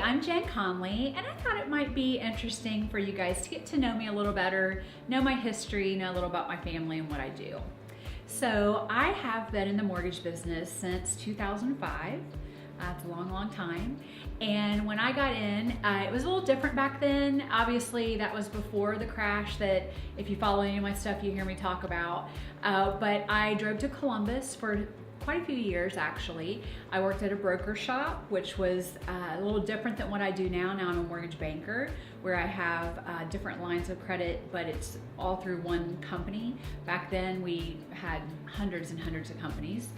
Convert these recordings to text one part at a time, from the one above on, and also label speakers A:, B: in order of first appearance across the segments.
A: I'm Jen Conley, and I thought it might be interesting for you guys to get to know me a little better, know my history, know a little about my family and what I do. So I have been in the mortgage business since 2005. It's a long, long time. And when I got in, it was a little different back then. Obviously, that was before the crash that if you follow any of my stuff, you hear me talk about. But I drove to Columbus for quite a few years, actually. I worked at a broker shop, which was a little different than what I do now. Now I'm a mortgage banker, where I have different lines of credit, but it's all through one company. Back then we had hundreds and hundreds of companies.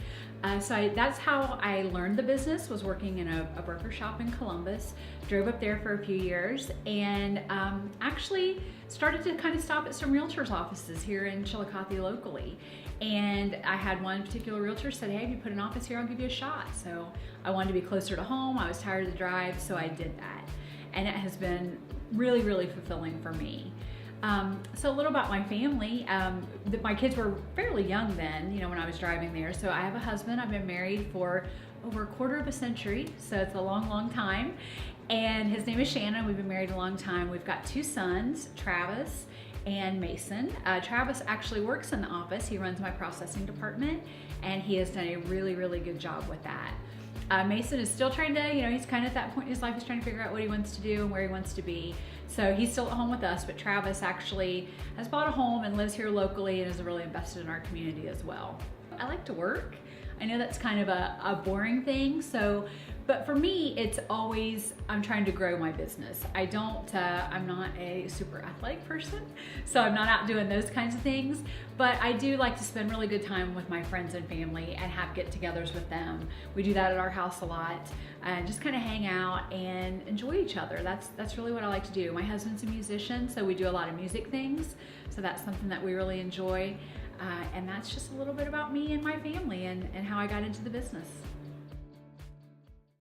A: That's how I learned the business, was working in a broker shop in Columbus. Drove up there for a few years and actually started to kind of stop at some realtors' offices here in Chillicothe locally. And I had one particular realtor said, hey, if you put an office here, I'll give you a shot. So I wanted to be closer to home. I was tired of the drive, so I did that. And it has been really, really fulfilling for me. So a little about my family. My kids were fairly young then, when I was driving there. So I have a husband. I've been married for over a quarter of a century, so it's a long, long time. And his name is Shannon. We've been married a long time. We've got two sons, Travis and Mason. Travis actually works in the office. He runs my processing department, and he has done a really, really good job with that. Mason is still trying to, he's kind of at that point in his life, he's trying to figure out what he wants to do and where he wants to be. So he's still at home with us, but Travis actually has bought a home and lives here locally and is really invested in our community as well. I like to work. I know that's kind of a boring thing, but for me, it's always, I'm trying to grow my business. I'm not a super athletic person, so I'm not out doing those kinds of things, but I do like to spend really good time with my friends and family and have get-togethers with them. We do that at our house a lot, and just kind of hang out and enjoy each other. That's really what I like to do. My husband's a musician, so we do a lot of music things, so that's something that we really enjoy. And that's just a little bit about me and my family and how I got into the business.